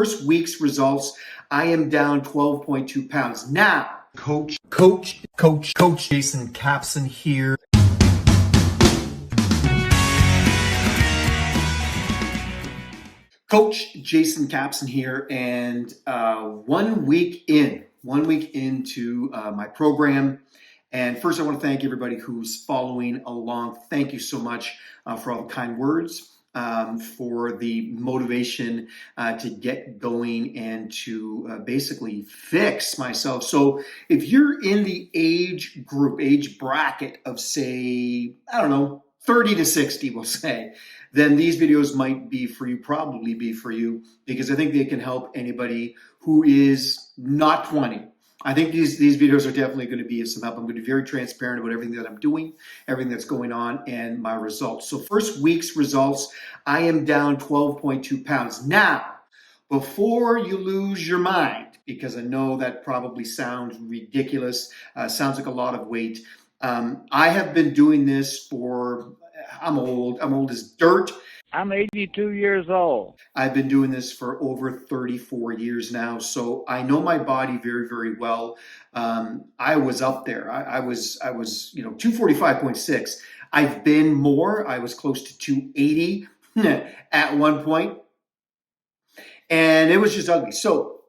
first week's results, I am down 12.2 pounds. Now, Coach Jason Capson here. Coach Jason Capson here, and 1 week into my program. And first, I want to thank everybody who's following along. Thank you so much for all the kind words, for the motivation to get going and to basically fix myself. So if you're in the age bracket of, say, I don't know, 30 to 60, we'll say, then these videos might be for you, probably be for you, because I think they can help anybody who is not 20. I think these videos are definitely going to be of some help. I'm going to be very transparent about everything that I'm doing, everything that's going on, and my results. So first week's results, I am down 12.2 pounds. Now, before you lose your mind, because I know that probably sounds ridiculous, sounds like a lot of weight, I have been doing this for, I'm old as dirt. I'm 82 years old. I've been doing this for over 34 years now, so I know my body very, very well. I was up there. I was 245.6. I've been more. I was close to 280 at one point, and it was just ugly. So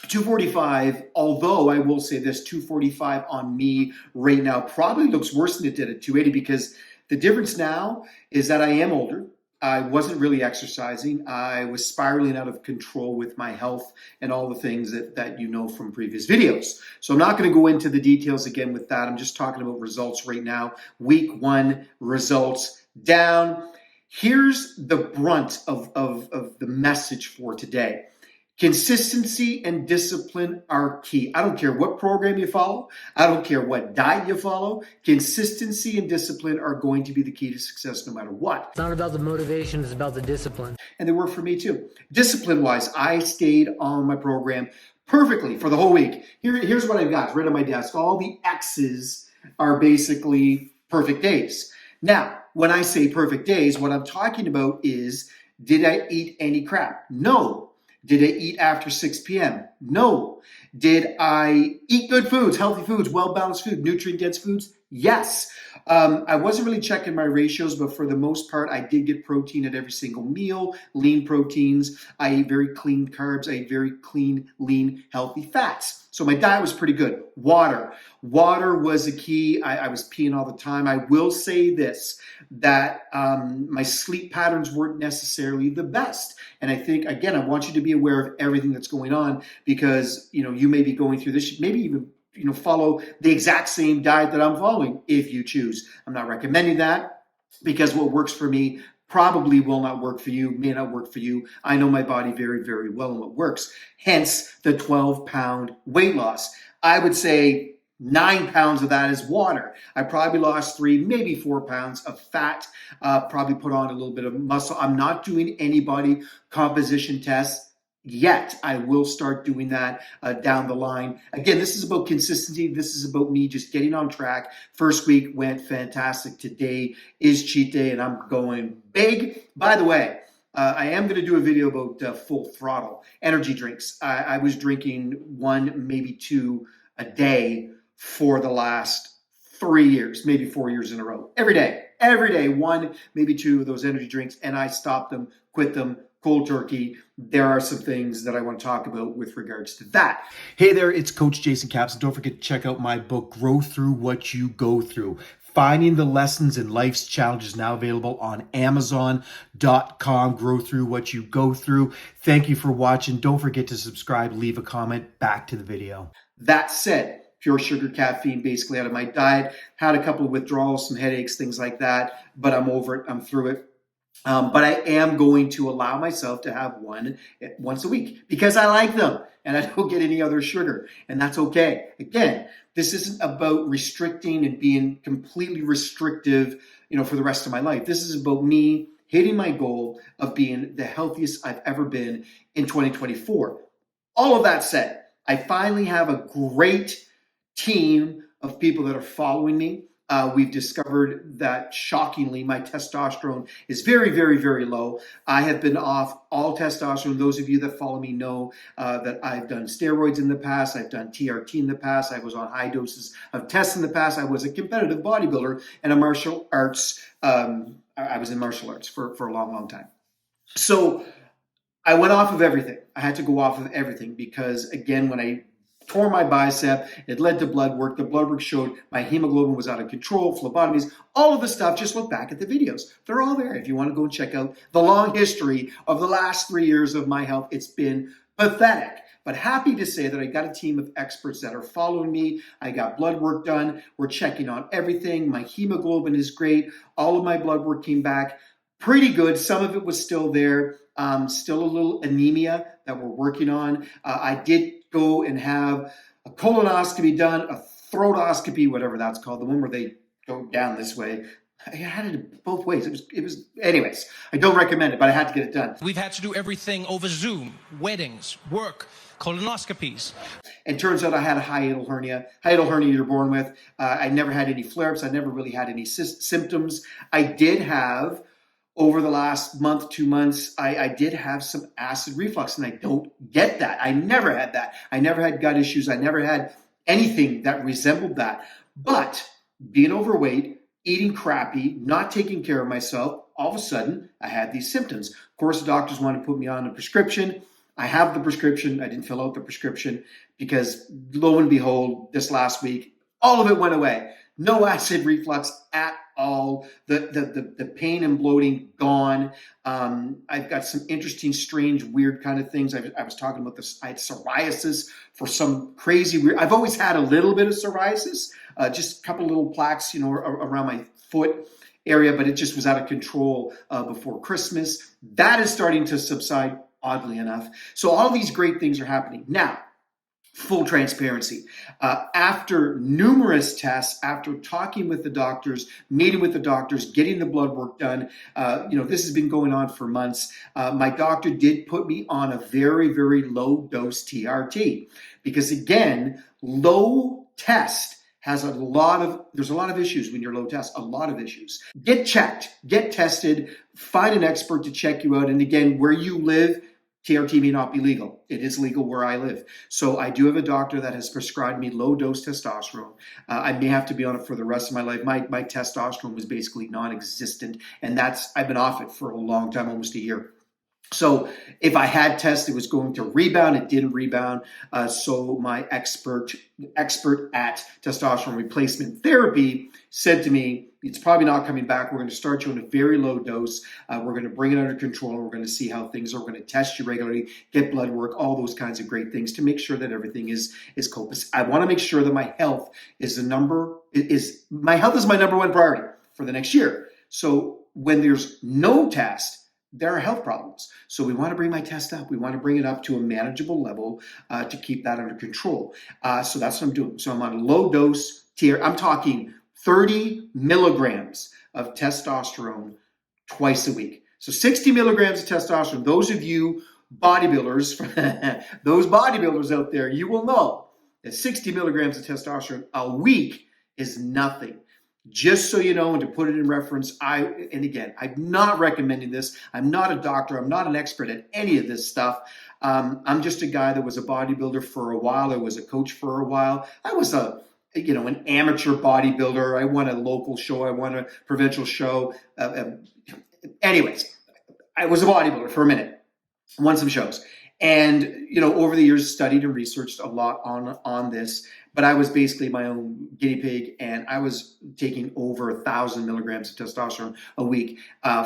245, although I will say this, 245 on me right now probably looks worse than it did at 280, because the difference now is that I am older. I wasn't really exercising. I was spiraling out of control with my health and all the things that you know from previous videos. So I'm not going to go into the details again with that. I'm just talking about results right now. Week 1 results down. Here's the brunt of the message for today. Consistency and discipline are key. I don't care what program you follow. I don't care what diet you follow. Consistency and discipline are going to be the key to success no matter what. It's not about the motivation, it's about the discipline. And they work for me too. Discipline-wise, I stayed on my program perfectly for the whole week. Here's what I've got. It's right on my desk. All the X's are basically perfect days. Now, when I say perfect days, what I'm talking about is, did I eat any crap? No. Did I eat after 6 p.m.? No. Did I eat good foods, healthy foods, well-balanced food, nutrient-dense foods? Yes. I wasn't really checking my ratios, but for the most part, I did get protein at every single meal, lean proteins. I ate very clean carbs. I ate very clean, lean, healthy fats. So my diet was pretty good. Water was a key. I was peeing all the time. I will say this, that my sleep patterns weren't necessarily the best. And I think, again, I want you to be aware of everything that's going on, because, you may be going through this, maybe even follow the exact same diet that I'm following if you choose. I'm not recommending that, because what works for me probably will not work for you, may not work for you. I know my body very, very well and what works. Hence the 12-pound weight loss. I would say 9 pounds of that is water. I probably lost 3, maybe 4 pounds of fat, probably put on a little bit of muscle. I'm not doing any body composition tests yet. I will start doing that down the line. Again, this is about consistency. This is about me just getting on track. First week went fantastic. Today is cheat day, and I'm going big. By the way, I am going to do a video about full throttle energy drinks. I was drinking 1, maybe 2 a day for the last 3 years, maybe 4 years in a row. Every day, 1, maybe 2 of those energy drinks, and I stopped them, quit them, cold turkey. There are some things that I want to talk about with regards to that. Hey there, it's Coach Jason Capson. Don't forget to check out my book, Grow Through What You Go Through. Finding the lessons in life's challenges, now available on Amazon.com. Grow Through What You Go Through. Thank you for watching. Don't forget to subscribe, leave a comment. Back to the video. That said, pure sugar, caffeine, basically out of my diet. Had a couple of withdrawals, some headaches, things like that, but I'm over it. I'm through it. But I am going to allow myself to have one once a week, because I like them and I don't get any other sugar, and that's okay. Again, this isn't about restricting and being completely restrictive, for the rest of my life. This is about me hitting my goal of being the healthiest I've ever been in 2024. All of that said, I finally have a great team of people that are following me. We've discovered that, shockingly, my testosterone is very, very, very low. I have been off all testosterone. Those of you that follow me know that I've done steroids in the past. I've done TRT in the past. I was on high doses of tests in the past. I was a competitive bodybuilder and a martial arts. I was in martial arts for a long, long time. So I went off of everything. I had to go off of everything because, again, when I tore my bicep, it led to blood work. The blood work showed my hemoglobin was out of control, phlebotomies, all of the stuff. Just look back at the videos. They're all there if you want to go and check out the long history of the last 3 years of my health. It's been pathetic. But happy to say that I got a team of experts that are following me. I got blood work done. We're checking on everything. My hemoglobin is great. All of my blood work came back pretty good. Some of it was still there. Still a little anemia that we're working on. I did go and have a colonoscopy done, a throatoscopy, whatever that's called, the one where they go down this way. I had it both ways. It was, anyways, I don't recommend it, but I had to get it done. We've had to do everything over Zoom, weddings, work, colonoscopies. And turns out I had a hiatal hernia. Hiatal hernia you're born with. I never had any flare-ups. I never really had any symptoms. I did have, over the last month, 2 months, I did have some acid reflux, and I don't get that. I never had that. I never had gut issues. I never had anything that resembled that. But being overweight, eating crappy, not taking care of myself, all of a sudden, I had these symptoms. Of course, the doctors wanted to put me on a prescription. I have the prescription. I didn't fill out the prescription because, lo and behold, this last week, all of it went away. No acid reflux at all. The pain and bloating gone. I've got some interesting, strange, weird kind of things. I was talking about this. I had psoriasis for some crazy weird. I've always had a little bit of psoriasis, just a couple little plaques, around my foot area, but it just was out of control before Christmas. That is starting to subside, oddly enough. So all of these great things are happening now. Full transparency. After numerous tests, after talking with the doctors, meeting with the doctors, getting the blood work done, this has been going on for months. My doctor did put me on a very, very low dose TRT because, again, low test there's a lot of issues when you're low test, a lot of issues. Get checked, get tested, find an expert to check you out. And again, where you live, TRT may not be legal. It is legal where I live. So I do have a doctor that has prescribed me low-dose testosterone. I may have to be on it for the rest of my life. My testosterone was basically non-existent, and I've been off it for a long time, almost a year. So if I had tests, it was going to rebound. It didn't rebound. So my expert at testosterone replacement therapy said to me, it's probably not coming back. We're going to start you on a very low dose. We're going to bring it under control. We're going to see how things are. We're going to test you regularly, get blood work, all those kinds of great things to make sure that everything is copacetic. I want to make sure that my health is my health is my number one priority for the next year. So when there's no test, there are health problems. So we want to bring my test up. We want to bring it up to a manageable level to keep that under control. So that's what I'm doing. So I'm on a low dose tier. I'm talking 30 milligrams of testosterone twice a week. So 60 milligrams of testosterone. Those of you bodybuilders, those bodybuilders out there, you will know that 60 milligrams of testosterone a week is nothing. Just so you know, and to put it in reference, and again, I'm not recommending this. I'm not a doctor. I'm not an expert at any of this stuff. I'm just a guy that was a bodybuilder for a while. I was a coach for a while. I was an amateur bodybuilder. I won a local show. I won a provincial show. Anyways, I was a bodybuilder for a minute. Won some shows. And, over the years, studied and researched a lot on this. But I was basically my own guinea pig, and I was taking over 1,000 milligrams of testosterone a week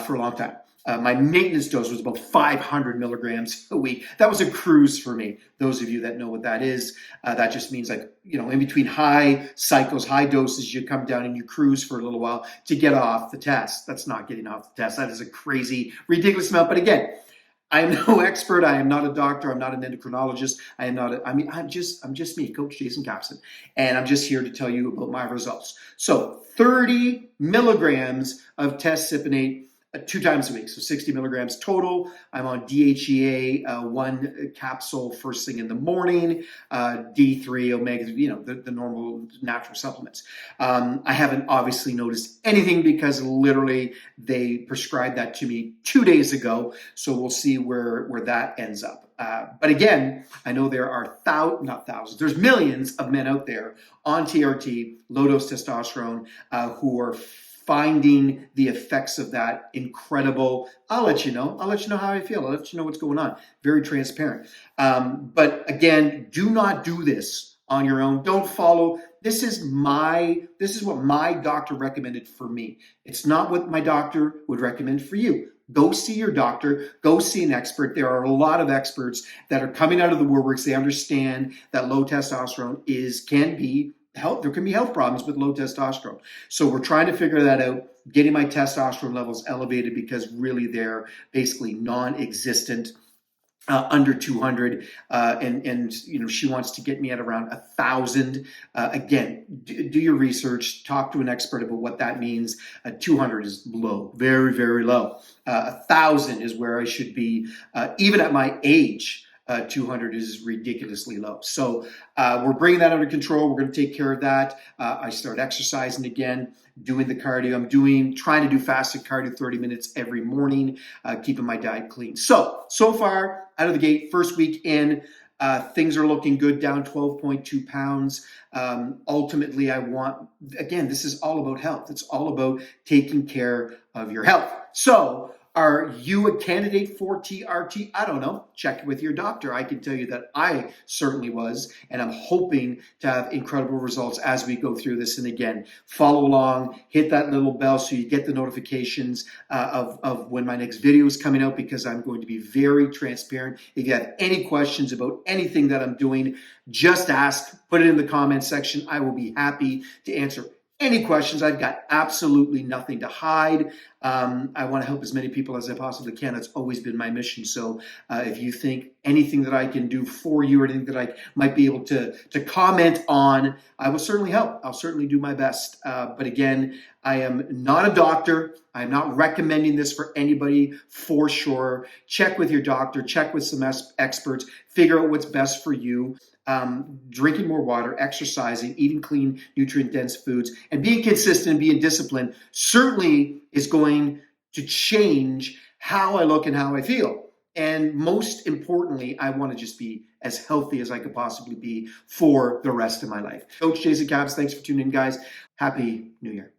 for a long time. My maintenance dose was about 500 milligrams a week. That was a cruise for me. Those of you that know what that is, that just means in between high cycles, high doses, you come down and you cruise for a little while to get off the test. That's not getting off the test. That is a crazy, ridiculous amount. But again, I am no expert. I am not a doctor. I'm not an endocrinologist. I'm just me, Coach Jason Capson. And I'm just here to tell you about my results. So 30 milligrams of test cypionate 2 times a week, so 60 milligrams total. I'm on DHEA, 1 capsule first thing in the morning, D3, omega, the normal natural supplements. I haven't obviously noticed anything because literally they prescribed that to me 2 days ago, so we'll see where that ends up. But again, I know there are not thousands, there's millions of men out there on TRT, low-dose testosterone, who are finding the effects of that incredible. I'll let you know how I feel. I'll let you know what's going on. Very transparent. But again, do not do this on your own. Don't follow. This is what my doctor recommended for me. It's not what my doctor would recommend for you. Go see your doctor. Go see an expert. There are a lot of experts that are coming out of the woodworks. They understand that low testosterone can be health. There can be health problems with low testosterone. So we're trying to figure that out. Getting my testosterone levels elevated because really they're basically non-existent. Under 200, and she wants to get me at around 1,000. Again, do your research, talk to an expert about what that means. 200 is low, very, very low. 1,000 is where I should be, even at my age. 200 is ridiculously low. So we're bringing that under control. We're going to take care of that. I start exercising again, doing the cardio. I'm trying to do fasted cardio 30 minutes every morning, keeping my diet clean. So far, out of the gate, first week in, things are looking good, down 12.2 pounds. Ultimately, this is all about health. It's all about taking care of your health. So are you a candidate for TRT? I don't know. Check with your doctor. I can tell you that I certainly was, and I'm hoping to have incredible results as we go through this. And again, follow along, hit that little bell so you get the notifications of when my next video is coming out, because I'm going to be very transparent. If you have any questions about anything that I'm doing, just ask, put it in the comment section. I will be happy to answer any questions. I've got absolutely nothing to hide. I want to help as many people as I possibly can. That's always been my mission. So if you think anything that I can do for you or anything that I might be able to comment on, I will certainly help. I'll certainly do my best. But again, I am not a doctor. I'm not recommending this for anybody for sure. Check with your doctor, check with some experts, figure out what's best for you. Drinking more water, exercising, eating clean, nutrient-dense foods, and being consistent, being disciplined certainly is going to change how I look and how I feel. And most importantly, I want to just be as healthy as I could possibly be for the rest of my life. Coach Jason Capson, thanks for tuning in, guys. Happy New Year.